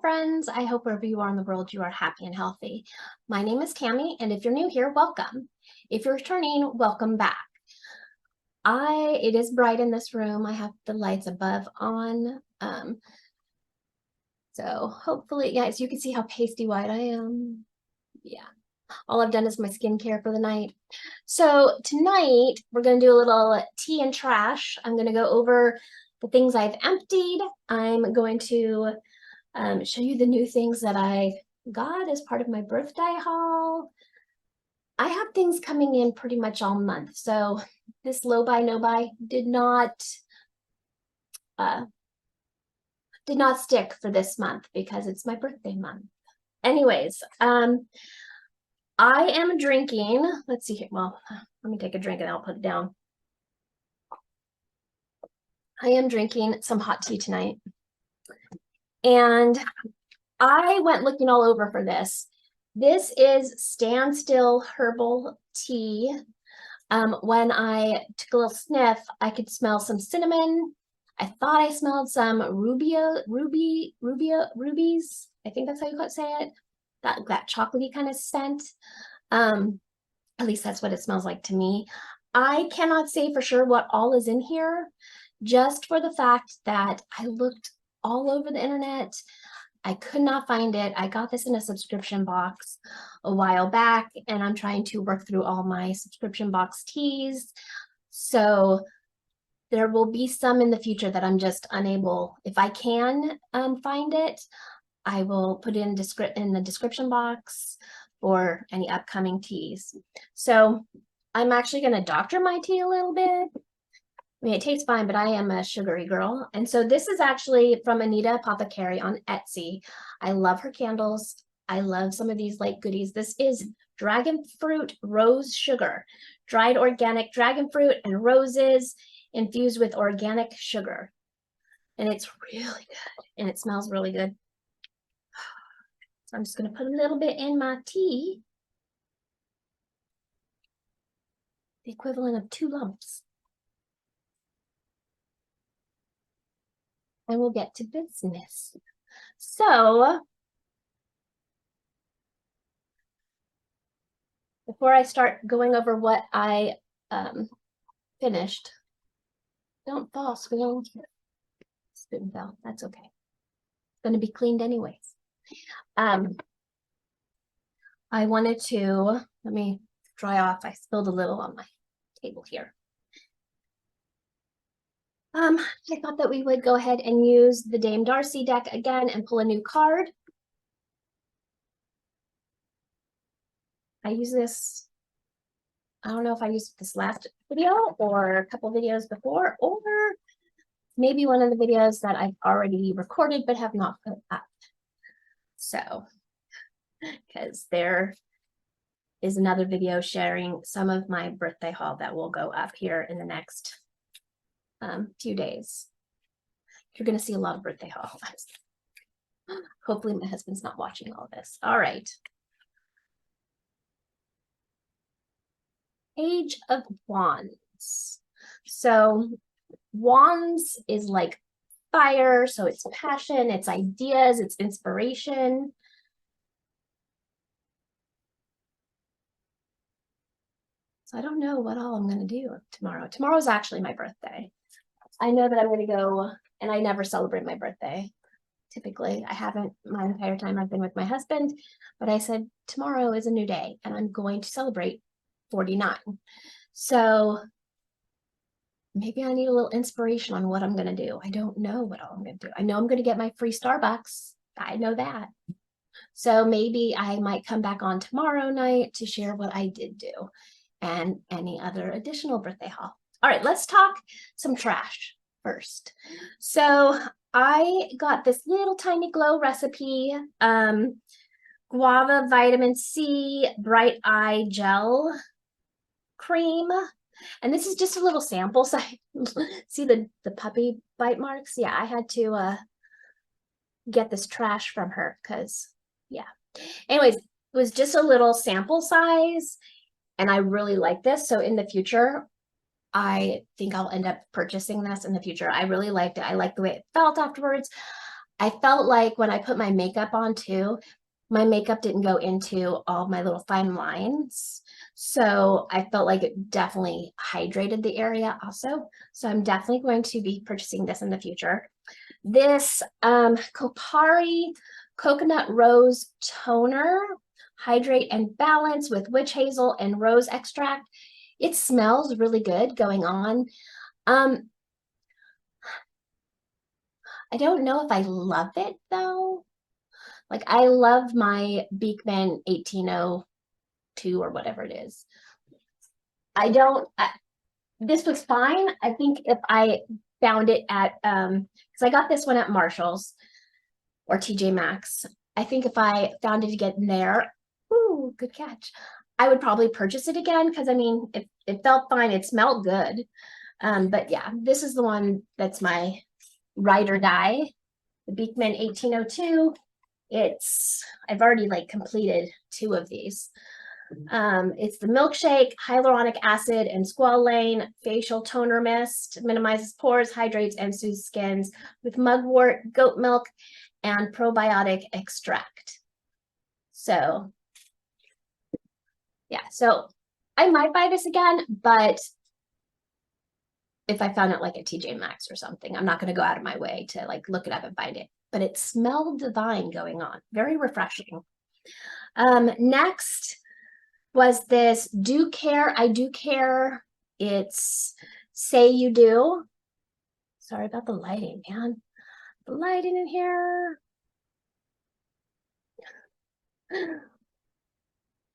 friends. I hope wherever you are in the world, you are happy and healthy. My name is Tammy, and if you're new here, welcome. If you're returning, welcome back. It is bright in this room. I have the lights above on. So hopefully, guys, you can see how pasty white I am. Yeah. All I've done is my skincare for the night. So tonight, we're going to do a little tea and trash. I'm going to go over the things I've emptied. I'm going to show you the new things that I got as part of my birthday haul. I have things coming in pretty much all month, so this low buy no buy did not stick for this month because it's my birthday month. Anyways, I am drinking, let's see here, well, let me take a drink and I'll put it down. I am drinking some hot tea tonight, and I went looking all over for this. This is Standstill Herbal Tea. When I took a little sniff, I could smell some cinnamon. I thought I smelled some rubies. I think that's how you say it. That chocolatey kind of scent. At least that's what it smells like to me. I cannot say for sure what all is in here, just for the fact that I looked all over the internet. I could not find it. I got this in a subscription box a while back, and I'm trying to work through all my subscription box teas. So there will be some in the future that I'm just unable. If I can find it, I will put it in the description box for any upcoming teas. So I'm actually going to doctor my tea a little bit. I mean, it tastes fine, but I am a sugary girl. And so this is actually from Anita Apothecary on Etsy. I love her candles. I love some of these light goodies. This is dragon fruit rose sugar, dried organic dragon fruit and roses infused with organic sugar. And it's really good, and it smells really good. So I'm just going to put a little bit in my tea, the equivalent of 2 lumps. And we'll get to business. So before I start going over what I finished, don't fall, spoon. Spoon fell. That's okay. It's going to be cleaned anyways. I wanted to, let me dry off. I spilled a little on my table here. I thought that we would go ahead and use the Dame Darcy deck again and pull a new card. I use this, I don't know if I used this last video or a couple videos before, or maybe one of the videos that I've already recorded but have not put up. So, because there is another video sharing some of my birthday haul that will go up here in the next few days. You're going to see a lot of birthday hauls. Hopefully my husband's not watching all this. All right. Page of Wands. So Wands is like fire. So it's passion, it's ideas, it's inspiration. So I don't know what all I'm going to do tomorrow. Tomorrow's actually my birthday. I know that I'm going to go, and I never celebrate my birthday. Typically, I haven't my entire time I've been with my husband, but I said tomorrow is a new day and I'm going to celebrate 49. So maybe I need a little inspiration on what I'm going to do. I don't know what all I'm going to do. I know I'm going to get my free Starbucks. I know that. So maybe I might come back on tomorrow night to share what I did do and any other additional birthday haul. All right, let's talk some trash first. So I got this little tiny glow recipe, guava vitamin C bright eye gel cream. And this is just a little sample. So see the puppy bite marks? Yeah, I had to get this trash from her because, yeah. Anyways, it was just a little sample size, and I really like this. So in the future, I think I'll end up purchasing this in the future. I really liked it. I liked the way it felt afterwards. I felt like when I put my makeup on too, my makeup didn't go into all my little fine lines. So I felt like it definitely hydrated the area also. So I'm definitely going to be purchasing this in the future. This Kopari Coconut Rose Toner, Hydrate and Balance with Witch Hazel and Rose Extract. It smells really good going on. I don't know if I love it though. Like I love my Beekman 1802 or whatever it is. This was fine. I think if I found it at, because I got this one at Marshall's or TJ Maxx. I think if I found it again there, ooh, good catch. I would probably purchase it again because I mean, it felt fine. It smelled good. But yeah, this is the one that's my ride or die, the Beekman 1802. I've already like completed 2 of these. It's the Milkshake, Hyaluronic Acid, and Squalane Facial Toner Mist. Minimizes pores, hydrates, and soothes skins with mugwort, goat milk, and probiotic extract. So, yeah. So I might buy this again, but if I found it like at TJ Maxx or something, I'm not going to go out of my way to like look it up and find it. But it smelled divine going on. Very refreshing. Next was this Do Care, I Do Care. It's Say You Do. Sorry about the lighting, man. The lighting in here.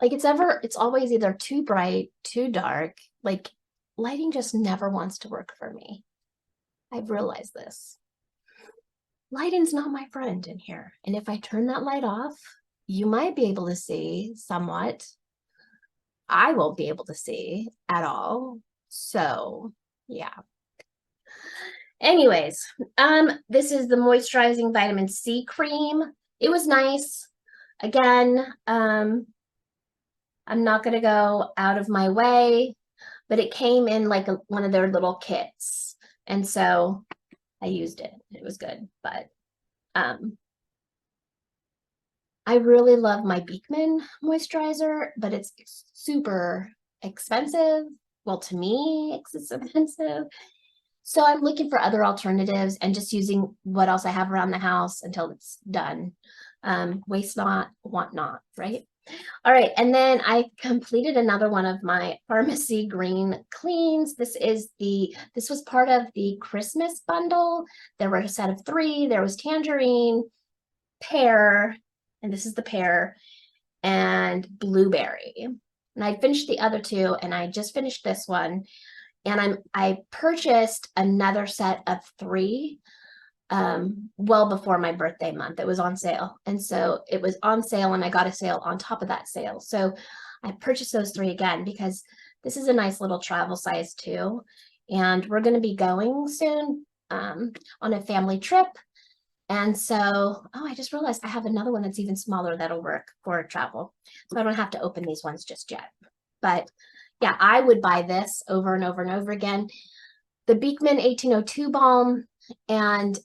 Like it's always either too bright, too dark. Like lighting just never wants to work for me. I've realized this. Lighting's not my friend in here. And if I turn that light off, you might be able to see somewhat. I won't be able to see at all. So yeah. Anyways, this is the moisturizing vitamin C cream. It was nice. Again, I'm not gonna go out of my way, but it came in like one of their little kits. And so I used it. It was good, but I really love my Beekman moisturizer, but it's super expensive. Well, to me, it's expensive. So I'm looking for other alternatives and just using what else I have around the house until it's done. Waste not, want not, right? All right, and then I completed another one of my pharmacy green cleans. This was part of the Christmas bundle. There were a set of 3. There was tangerine, pear, and this is the pear, and blueberry. And I finished the other 2, and I just finished this one. And I purchased another set of 3 well before my birthday month. It was on sale. And so it was on sale and I got a sale on top of that sale. So I purchased those 3 again because this is a nice little travel size too. And we're going to be going soon on a family trip. And so, oh, I just realized I have another one that's even smaller that'll work for travel. So I don't have to open these ones just yet. But yeah, I would buy this over and over and over again. The Beekman 1802 balm and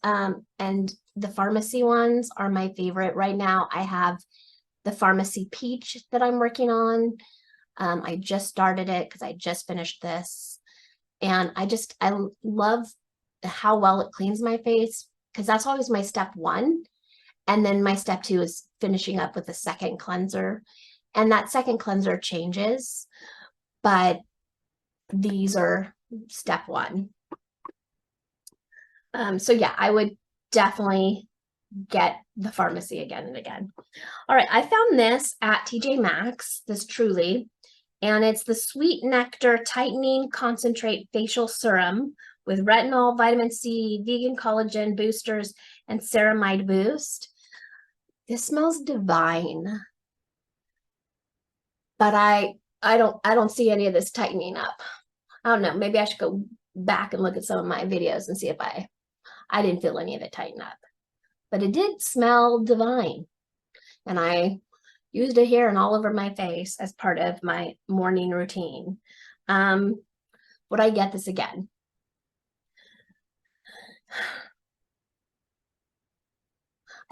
the pharmacy ones are my favorite. Right now, I have the pharmacy peach that I'm working on. I just started it because I just finished this. And I love how well it cleans my face because that's always my step 1. And then my step 2 is finishing up with the second cleanser. And that second cleanser changes, but these are step 1. So yeah, I would definitely get the pharmacy again and again. All right, I found this at TJ Maxx, this Truly, and it's the Sweet Nectar Tightening Concentrate Facial Serum with retinol, vitamin C, vegan collagen boosters, and ceramide boost. This smells divine, but I don't see any of this tightening up. I don't know, maybe I should go back and look at some of my videos and see if I didn't feel any of it tighten up. But it did smell divine. And I used it here and all over my face as part of my morning routine. Would I get this again?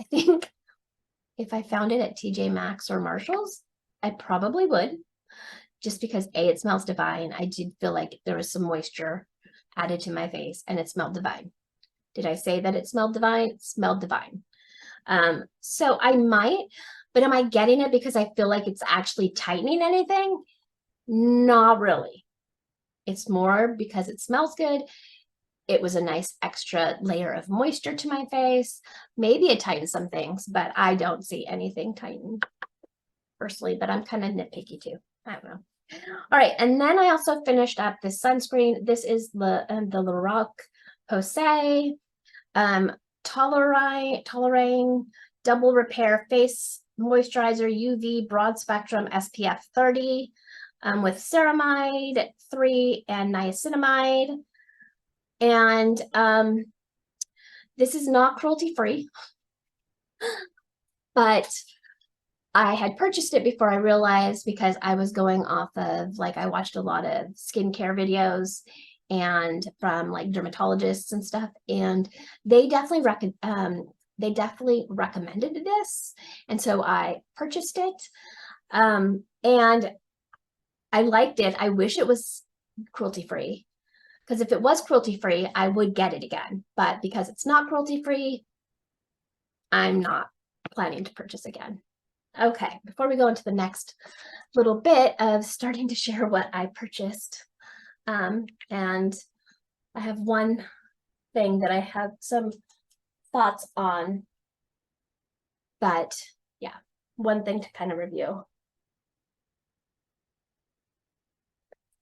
I think if I found it at TJ Maxx or Marshall's, I probably would, just because A, it smells divine. I did feel like there was some moisture added to my face and it smelled divine. Did I say that it smelled divine? It smelled divine. So I might, but am I getting it because I feel like it's actually tightening anything? Not really. It's more because it smells good. It was a nice extra layer of moisture to my face. Maybe it tightens some things, but I don't see anything tighten personally, but I'm kind of nitpicky too. I don't know. All right, and then I also finished up this sunscreen. This is the Lorac Posay Tolerating Double Repair Face Moisturizer UV Broad Spectrum SPF 30 with ceramide 3 and niacinamide. And this is not cruelty free, but I had purchased it before I realized, because I was going off of, like, I watched a lot of skincare videos and from like dermatologists and stuff, and they definitely recommended this, and so I purchased it, and I liked it. I wish it was cruelty free, because if it was cruelty free, I would get it again, but because it's not cruelty free, I'm not planning to purchase again. Okay, before we go into the next little bit of starting to share what I purchased, and I have one thing that I have some thoughts on, but yeah, one thing to kind of review,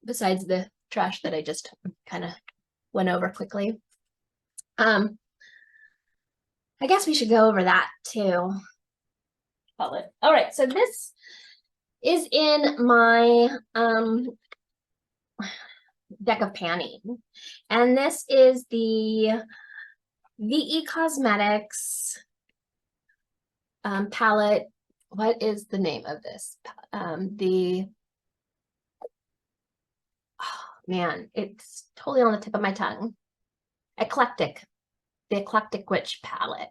besides the trash that I just kind of went over quickly. I guess we should go over that too. All right, so this is in my deck of panning, and this is the VE Cosmetics palette. What is the name of this? Oh man, it's totally on the tip of my tongue. Eclectic, the Eclectic Witch palette.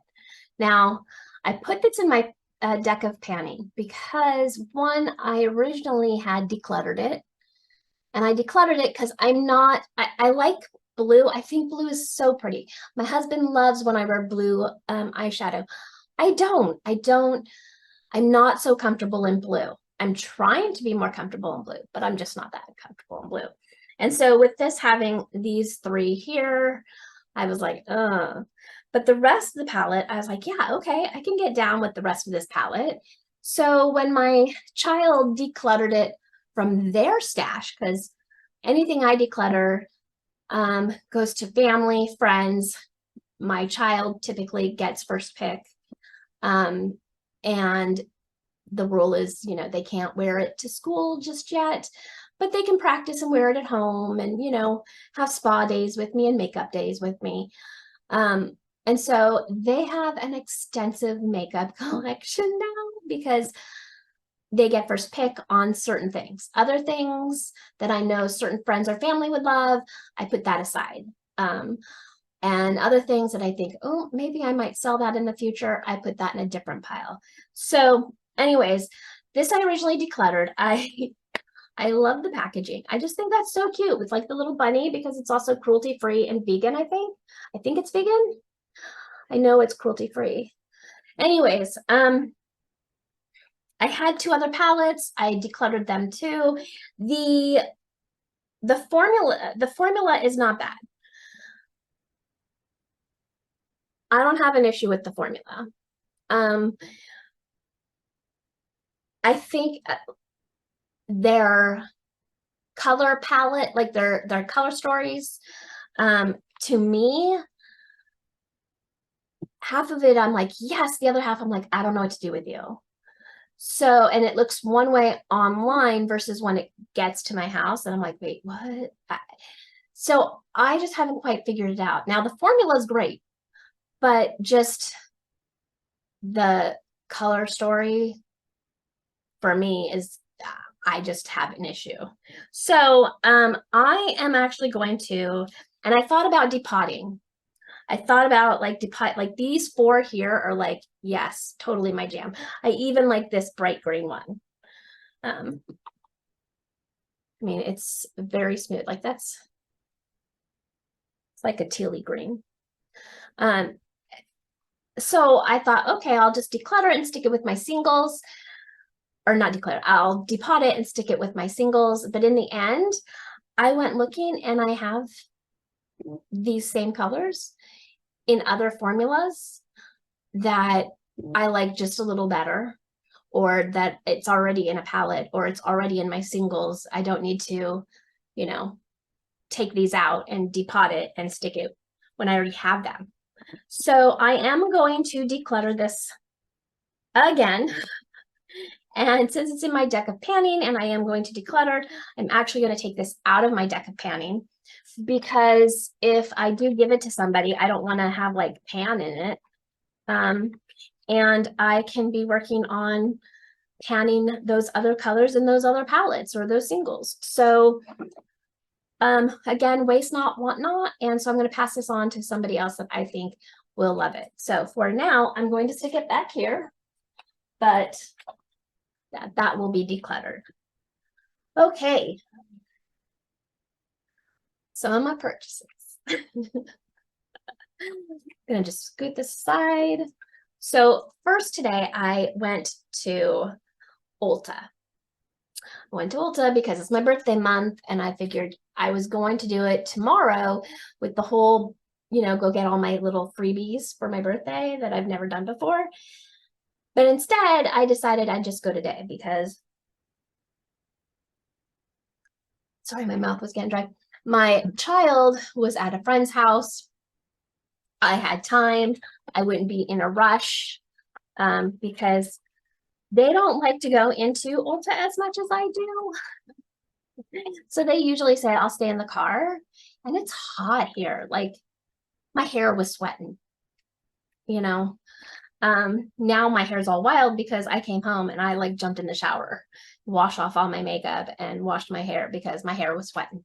Now, I put this in my deck of panning because, one, I originally had decluttered it, and I decluttered it because I like blue. I think blue is so pretty. My husband loves when I wear blue eyeshadow. I'm not so comfortable in blue. I'm trying to be more comfortable in blue, but I'm just not that comfortable in blue. And so with this having these three here, I was like, but the rest of the palette, I was like, yeah, okay, I can get down with the rest of this palette. So when my child decluttered it from their stash, because anything I declutter goes to family, friends. My child typically gets first pick. And the rule is, they can't wear it to school just yet, but they can practice and wear it at home and, have spa days with me and makeup days with me. And so they have an extensive makeup collection now because they get first pick on certain things. Other things that I know certain friends or family would love, I put that aside. And other things that I think, oh, maybe I might sell that in the future, I put that in a different pile. So anyways, this I originally decluttered. I love the packaging. I just think that's so cute. It's like the little bunny, because it's also cruelty-free and vegan, I think. I think it's vegan. I know it's cruelty-free. Anyways, I had two other palettes. I decluttered them too. The formula is not bad. I don't have an issue with the formula. I think their color palette, like their color stories, to me, half of it I'm like, yes, the other half I'm like, I don't know what to do with you. So, and it looks one way online versus when it gets to my house, and I'm like, wait, what? So I just haven't quite figured it out. Now the formula is great, but just the color story for me is, I just have an issue. So I am actually going to, and I thought about depotting. I thought about like these 4 here are like, yes, totally my jam. I even like this bright green one. I mean, it's very smooth. Like it's like a tealy green. So I thought, okay, I'll just declutter it and stick it with my singles, or not declutter, I'll depot it and stick it with my singles. But in the end, I went looking and I have these same colors in other formulas that I like just a little better, or that it's already in a palette, or it's already in my singles. I don't need to, you know, take these out and depot it and stick it when I already have them. So I am going to declutter this again. And since it's in my deck of panning and I am going to declutter, I'm actually going to take this out of my deck of panning, because if I do give it to somebody, I don't want to have like pan in it. And I can be working on panning those other colors in those other palettes or those singles. So again, waste not, want not. And so I'm going to pass this on to somebody else that I think will love it. So for now, I'm going to stick it back here, but that will be decluttered. Okay. Some of my purchases. Gonna just scoot this aside. So first today I went to Ulta. I went to Ulta because it's my birthday month, and I figured I was going to do it tomorrow with the whole, go get all my little freebies for my birthday that I've never done before. But instead, I decided I'd just go today because, sorry, my mouth was getting dry. My child was at a friend's house. I had time. I wouldn't be in a rush because they don't like to go into Ulta as much as I do. So they usually say, I'll stay in the car. And it's hot here. Like my hair was sweating, Now my hair's all wild because I came home and I like jumped in the shower, washed off all my makeup and washed my hair because my hair was sweating.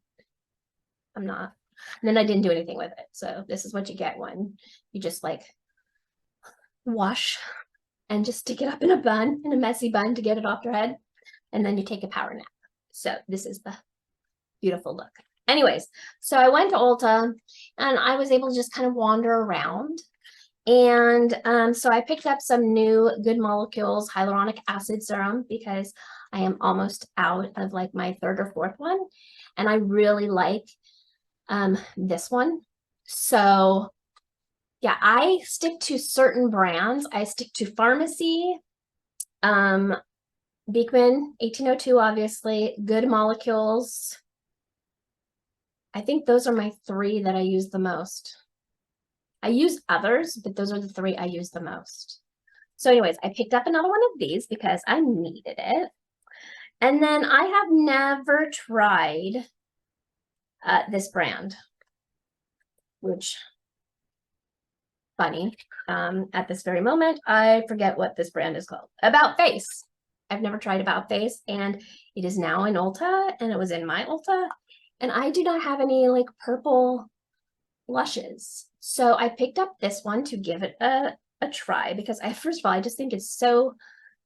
I'm not. And then I didn't do anything with it. So this is what you get when you just like wash and just stick it up in a messy bun to get it off your head. And then you take a power nap. So this is the beautiful look. Anyways, so I went to Ulta and I was able to just kind of wander around. And so I picked up some new Good Molecules hyaluronic acid serum because I am almost out of like my 3rd or 4th one. And I really like this one. So yeah, I stick to certain brands. I stick to Pharmacy, Beekman 1802, obviously, Good Molecules. I think those are my 3 that I use the most. I use others, but those are the 3 I use the most. So anyways, I picked up another one of these because I needed it. And then I have never tried this brand, which, funny, at this very moment, I forget what this brand is called. About Face. I've never tried About Face, and it is now in Ulta, and it was in my Ulta. And I do not have any like purple blushes. So I picked up this one to give it a try because first of all, I just think it's so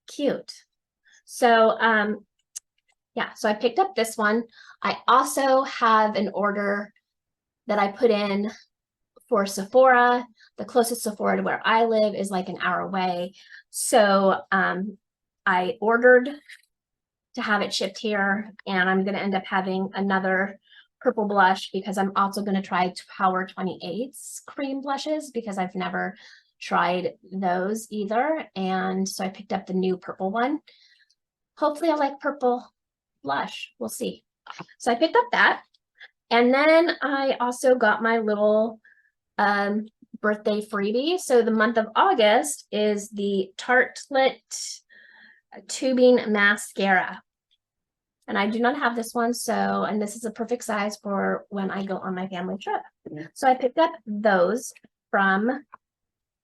cute. So yeah, so I picked up this one. I also have an order that I put in for Sephora. The closest Sephora to where I live is like an hour away. So I ordered to have it shipped here, and I'm going to end up having another purple blush because I'm also going to try Power 28's cream blushes because I've never tried those either. And so I picked up the new purple one. Hopefully I like purple blush. We'll see. So I picked up that. And then I also got my little birthday freebie. So the month of August is the Tartelette Tubing Mascara. And I do not have this one, and this is a perfect size for when I go on my family trip. So I picked up those from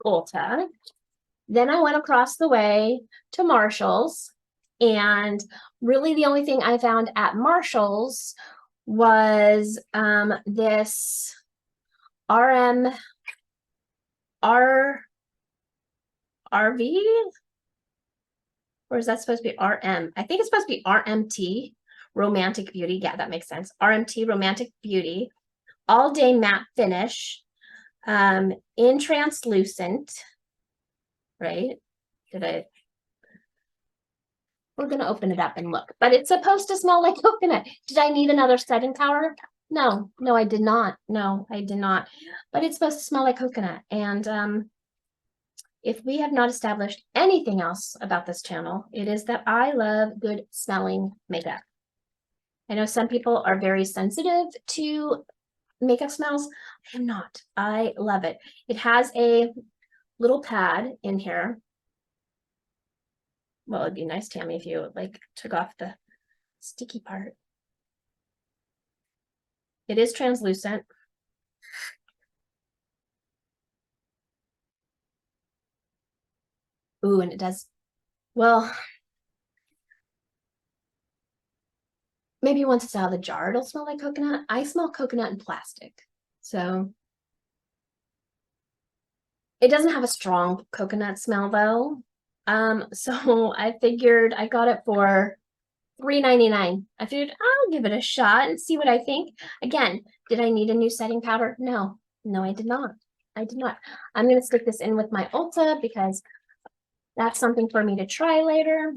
Ulta. Then I went across the way to Marshall's, and really the only thing I found at Marshall's was this RM RV, or is that supposed to be RM? I think it's supposed to be RMT, Romantic Beauty. Yeah, that makes sense. RMT, Romantic Beauty, all day matte finish, in translucent, right? We're gonna open it up and look, but it's supposed to smell like coconut. Did I need another setting powder? No, I did not. No, I did not. But it's supposed to smell like coconut. And if we have not established anything else about this channel, it is that I love good smelling makeup. I know some people are very sensitive to makeup smells. I am not. I love it. It has a little pad in here. Well, it'd be nice, Tammy, if you like took off the sticky part. It is translucent. Ooh, and it does, well, maybe once it's out of the jar, it'll smell like coconut. I smell coconut and plastic. So it doesn't have a strong coconut smell though. So I figured I got it for $3.99. I figured I'll give it a shot and see what I think. Again, did I need a new setting powder? No, I did not. I did not. I'm going to stick this in with my Ulta because that's something for me to try later.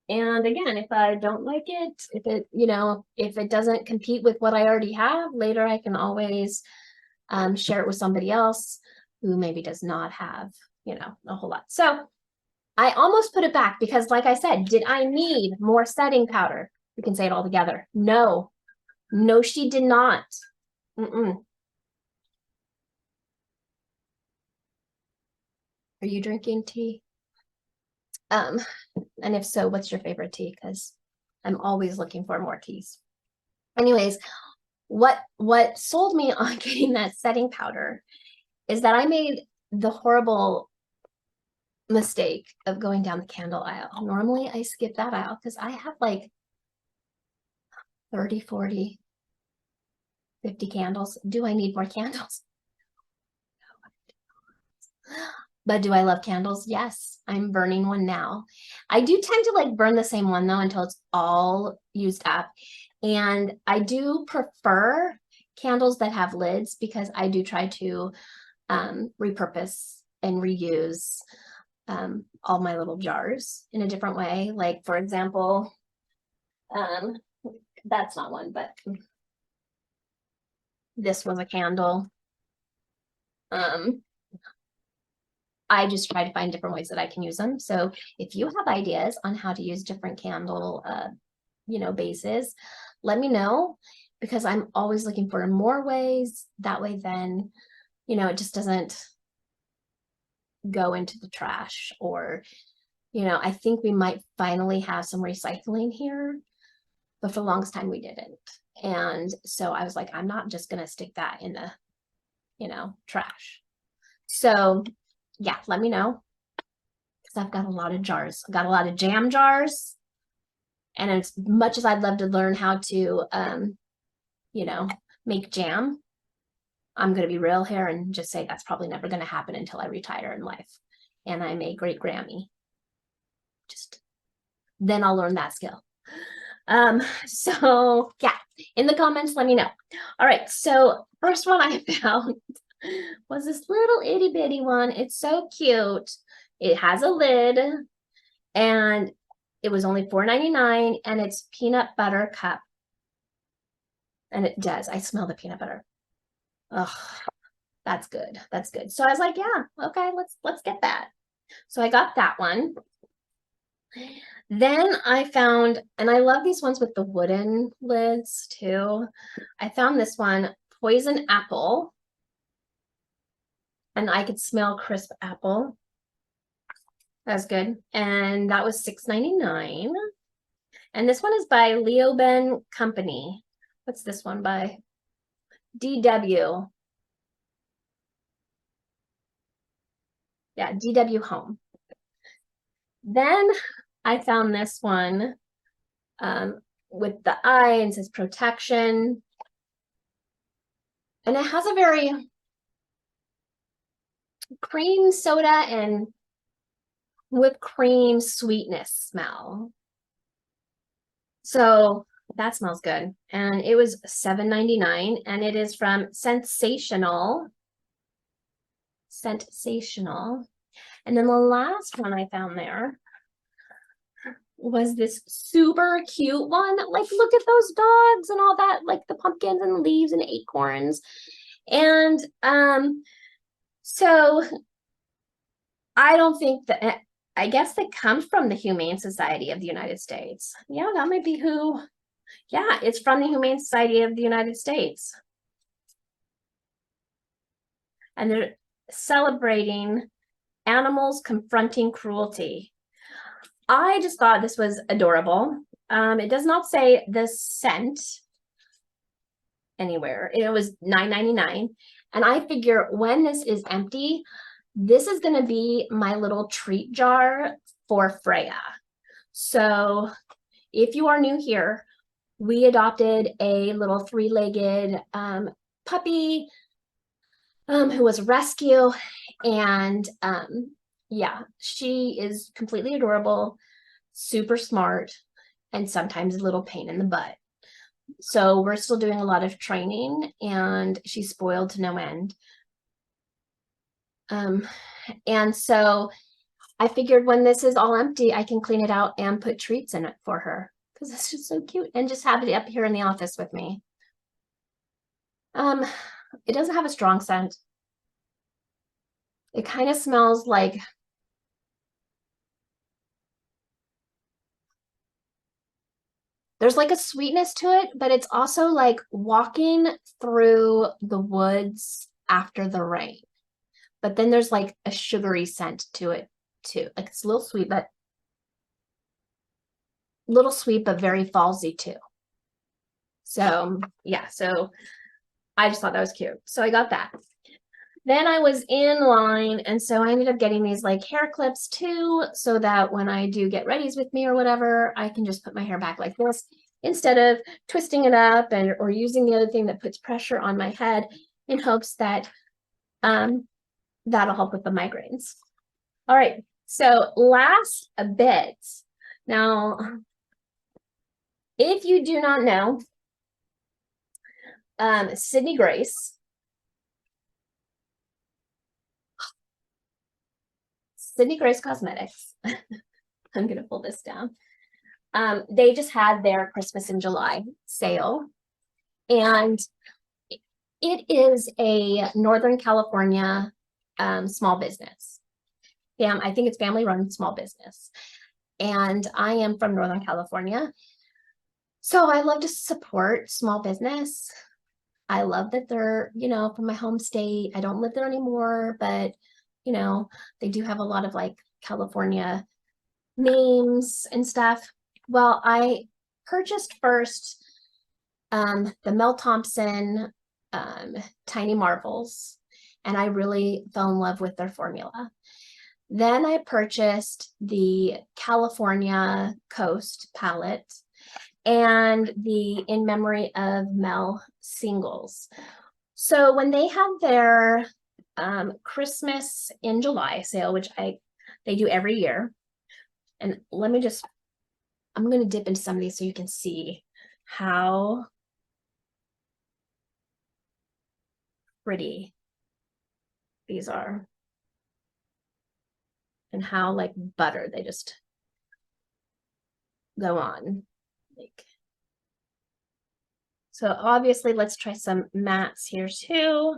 And again, if I don't like it, if it doesn't compete with what I already have, later I can always share it with somebody else who maybe does not have, a whole lot. So I almost put it back because, like I said, did I need more setting powder? We can say it all together. No, she did not. Are you drinking tea? And if so, what's your favorite tea? Because I'm always looking for more teas. Anyways, what sold me on getting that setting powder is that I made the horrible mistake of going down the candle aisle. Normally I skip that aisle because I have like 30, 40, 50 candles. Do I need more candles? But do I love candles? Yes, I'm burning one now. I do tend to like burn the same one though until it's all used up. And I do prefer candles that have lids because I do try to repurpose and reuse all my little jars in a different way. Like, for example, that's not one, but this was a candle. I just try to find different ways that I can use them. So if you have ideas on how to use different candle, bases, let me know because I'm always looking for more ways. That way then, it just doesn't go into the trash or, I think we might finally have some recycling here, but for the longest time we didn't. And so I was like, I'm not just going to stick that in the, trash. So yeah, let me know because I've got a lot of jars. I've got a lot of jam jars. And as much as I'd love to learn how to, make jam, I'm going to be real here and just say that's probably never going to happen until I retire in life. And I'm a great Grammy. Just then I'll learn that skill. So yeah, in the comments, let me know. All right. So first one I found was this little itty bitty one. It's so cute. It has a lid and it was only $4.99 and it's peanut butter cup. And it does. I smell the peanut butter. Oh, that's good. That's good. So I was like, yeah, okay, let's get that. So I got that one. Then I found, and I love these ones with the wooden lids too. I found this one, Poison Apple. And I could smell crisp apple. That's good. And that was $6.99. And this one is by Leo Ben Company. What's this one by? DW. Yeah, DW Home. Then I found this one with the eye and says protection. And it has a very cream soda and whipped cream sweetness smell. So that smells good. And it was $7.99, and it is from Sensational. Sensational. And then the last one I found there was this super cute one. Like, look at those dogs and all that, like the pumpkins and the leaves and acorns. And so I don't think that, I guess they come from the Humane Society of the United States. Yeah, that might be who. Yeah, it's from the Humane Society of the United States. And they're celebrating animals confronting cruelty. I just thought this was adorable. It does not say the scent anywhere. It was $9.99. And I figure when this is empty, this is going to be my little treat jar for Freya. So if you are new here, we adopted a little three-legged puppy who was a rescue. And yeah, she is completely adorable, super smart, and sometimes a little pain in the butt. So we're still doing a lot of training, and she's spoiled to no end. And so I figured when this is all empty, I can clean it out and put treats in it for her, because it's just so cute, and just have it up here in the office with me. It doesn't have a strong scent. It kind of smells like there's like a sweetness to it, but it's also like walking through the woods after the rain. But then there's like a sugary scent to it too. Like it's a little sweet, but very fallsy too. So yeah, so I just thought that was cute. So I got that. Then I was in line, and so I ended up getting these like hair clips too, so that when I do get readies with me or whatever, I can just put my hair back like this instead of twisting it up or using the other thing that puts pressure on my head in hopes that that'll help with the migraines. All right, so last bit. Now, if you do not know, Sydney Grace, Cosmetics, I'm going to pull this down. They just had their Christmas in July sale, and it is a Northern California small business. I think it's family-run small business, and I am from Northern California, so I love to support small business. I love that they're, from my home state. I don't live there anymore, but they do have a lot of like California names and stuff. Well, I purchased first the Mel Thompson Tiny Marvels, and I really fell in love with their formula. Then I purchased the California Coast palette and the In Memory of Mel singles. So when they have their Christmas in July sale, which they do every year, and I'm going to dip into some of these so you can see how pretty these are and how like butter they just go on. So obviously let's try some mattes here too.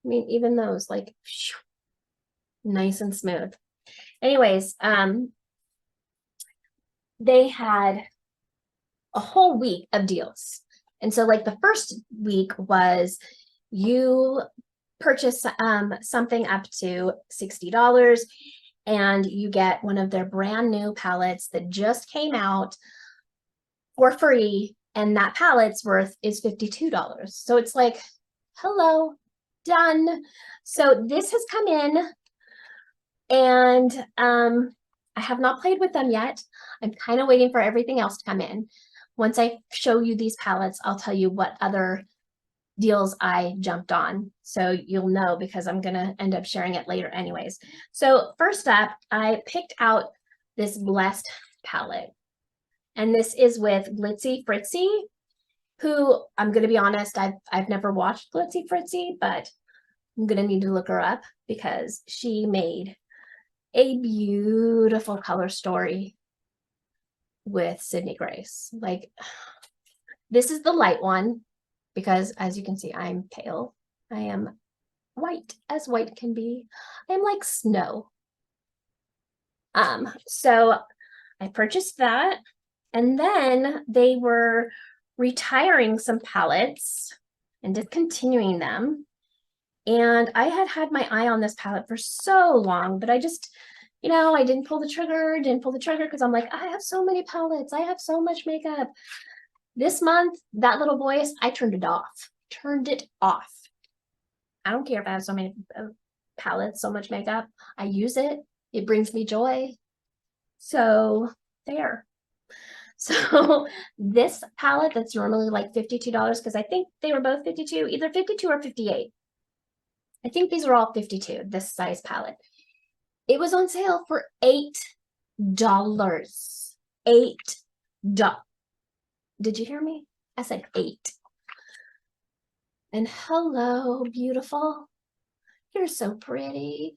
I mean, even those like nice and smooth. Anyways, they had a whole week of deals. And so like the first week was you purchase something up to $60 and you get one of their brand new palettes that just came out for free, and that palette's worth is $52. So it's like, hello, done. So this has come in, and I have not played with them yet. I'm kind of waiting for everything else to come in, once I show you these palettes, I'll tell you what other deals I jumped on. So you'll know, because I'm gonna end up sharing it later anyways. So first up, I picked out this Blessed palette. And this is with Glitzy Fritzy, who, I'm gonna be honest, I've never watched Glitzy Fritzy, but I'm gonna need to look her up because she made a beautiful color story with Sydney Grace. Like, this is the light one, because as you can see, I'm pale. I am white as white can be. I'm like snow. So I purchased that, and then they were retiring some palettes and discontinuing them. And I had my eye on this palette for so long, but I just, I didn't pull the trigger, because I'm like, I have so many palettes. I have so much makeup. This month, that little voice, I turned it off. I don't care if I have so many palettes, so much makeup. I use it. It brings me joy. So there. So this palette that's normally like $52, because I think they were both 52, either 52 or 58. I think these are all 52, this size palette. It was on sale for $8. $8. Did you hear me? I said 8. And hello, beautiful. You're so pretty.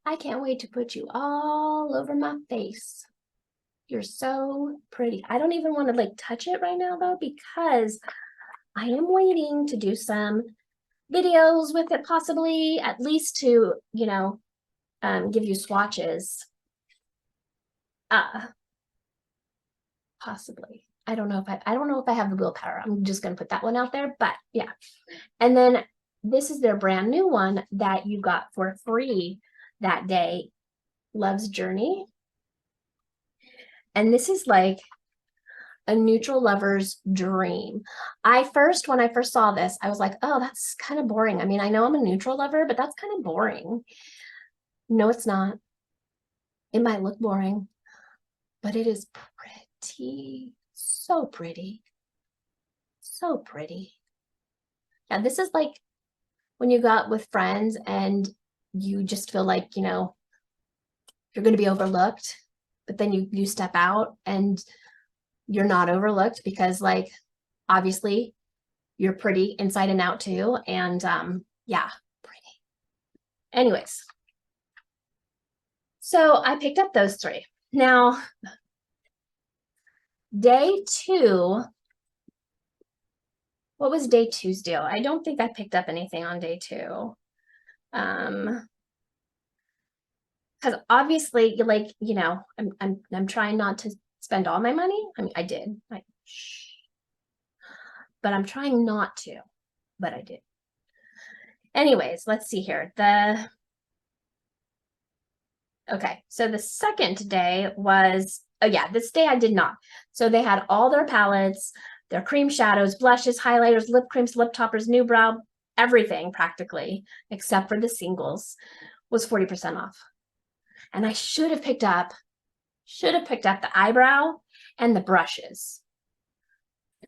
I can't wait to put you all over my face. You're so pretty. I don't even want to like touch it right now though, because I am waiting to do some videos with it, possibly, at least to, give you swatches. Possibly. I don't know if I have the willpower. I'm just gonna put that one out there, but yeah. And then this is their brand new one that you got for free that day, Love's Journey. And this is like a neutral lover's dream. When I first saw this, I was like, oh, that's kind of boring. I mean, I know I'm a neutral lover, but that's kind of boring. No, it's not. It might look boring, but it is pretty. So pretty. So pretty. Yeah, this is like when you go out with friends and you just feel like, you're going to be overlooked, but then you step out and you're not overlooked because, like, obviously you're pretty inside and out too. And yeah, pretty. Anyways, so I picked up those 3. Now, day 2, what was day 2's deal? I don't think I picked up anything on day 2. Because obviously, like, I'm trying not to spend all my money. I mean, I did. But I'm trying not to, but I did. Anyways, let's see here. Okay, so the second day was, oh yeah, this day I did not. So they had all their palettes, their cream shadows, blushes, highlighters, lip creams, lip toppers, new brow, everything practically, except for the singles, was 40% off. And I should have picked up the eyebrow and the brushes,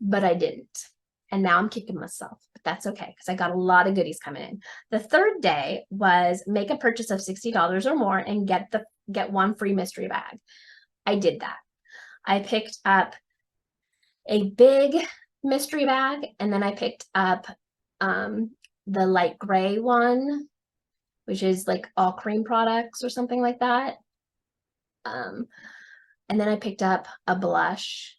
but I didn't. And now I'm kicking myself, but that's okay, because I got a lot of goodies coming in. The third day was make a purchase of $60 or more and get one free mystery bag. I did that. I picked up a big mystery bag, and then I picked up the light gray one, which is like all cream products or something like that. And then I picked up a blush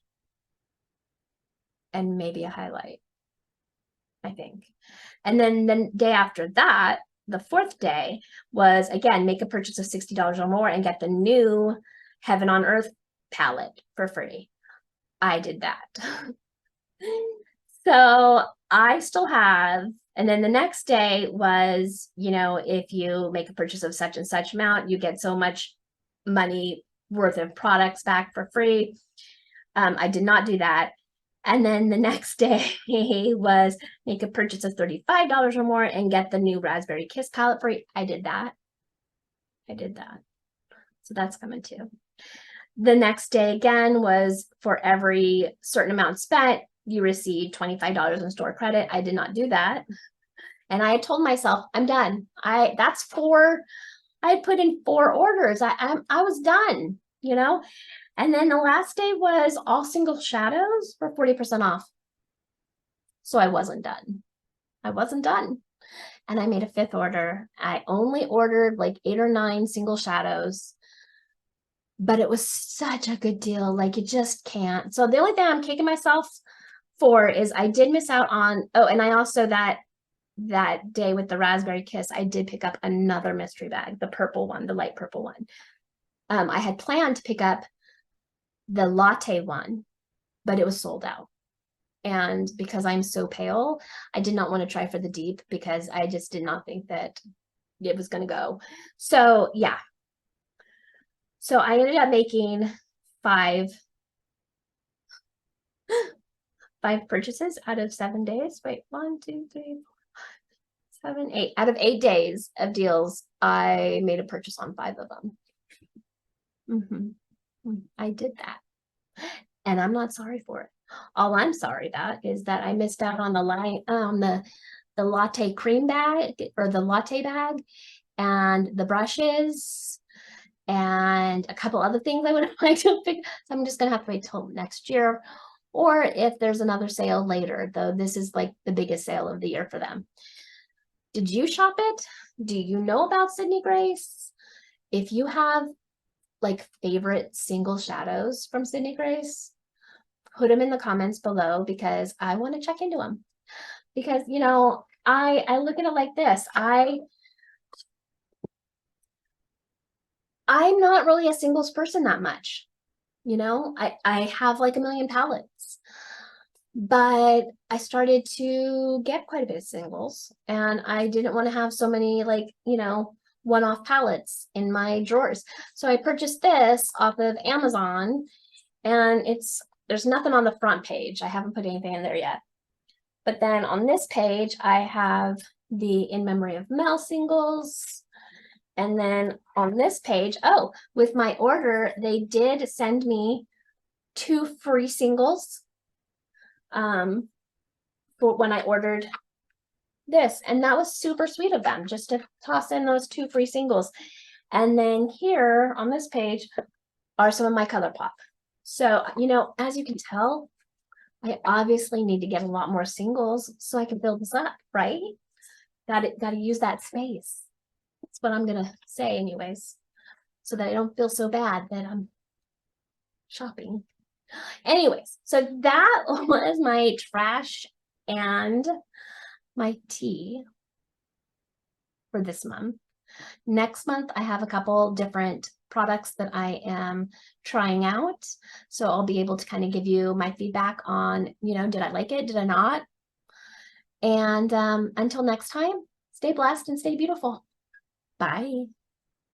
and maybe a highlight, I think. And then the day after that, the fourth day, was again, make a purchase of $60 or more and get the new Heaven on Earth palette for free. I did that. So I still have, and then the next day was, if you make a purchase of such and such amount, you get so much money worth of products back for free. I did not do that. And then the next day was make a purchase of $35 or more and get the new Raspberry Kiss palette free. I did that. So that's coming too. The next day again was for every certain amount spent, you receive $25 in store credit. I did not do that. And I had told myself, I'm done. That's 4. I had put in 4 orders. I was done, you know? And then the last day was all single shadows for 40% off. So I wasn't done. I wasn't done. And I made a 5th order. I only ordered like 8 or 9 single shadows, but it was such a good deal. Like, you just can't. So the only thing I'm kicking myself for is I did miss out on, oh, and I also that day with the raspberry kiss, I did pick up another mystery bag, the purple one, the light purple one. I had planned to pick up the latte one, but it was sold out. And because I'm so pale, I did not want to try for the deep because I just did not think that it was going to go. So yeah. So I ended up making 5 purchases out of 7 days. Wait, 1, 2, 3, 4, 5, 7, 8. Out of 8 days of deals, I made a purchase on 5 of them. I did that. And I'm not sorry for it. All I'm sorry about is that I missed out on the latte cream bag, or the latte bag, and the brushes, and a couple other things I would have liked to pick. So I'm just gonna have to wait till next year, or if there's another sale later, though this is like the biggest sale of the year for them. Did you shop it? Do you know about Sydney Grace? If you have like favorite single shadows from Sydney Grace, put them in the comments below, because I want to check into them. Because, you know, I look at it like this. I'm not really a singles person that much. You know, I have like 1 million palettes, but I started to get quite a bit of singles, and I didn't want to have so many, like, you know, one-off palettes in my drawers. So I purchased this off of Amazon, and there's nothing on the front page. I haven't put anything in there yet. But then on this page, I have the In Memory of Mel singles. And then on this page, oh, with my order, they did send me 2 free singles for when I ordered this. And that was super sweet of them, just to toss in those 2 free singles. And then here on this page are some of my ColourPop. So, you know, as you can tell, I obviously need to get a lot more singles so I can build this up, right? Got to use that space. That's what I'm gonna say anyways, so that I don't feel so bad that I'm shopping. Anyways, so that was my trash and my tea for this month. Next month, I have a couple different products that I am trying out. So I'll be able to kind of give you my feedback on, you know, did I like it? Did I not? And until next time, stay blessed and stay beautiful. Bye.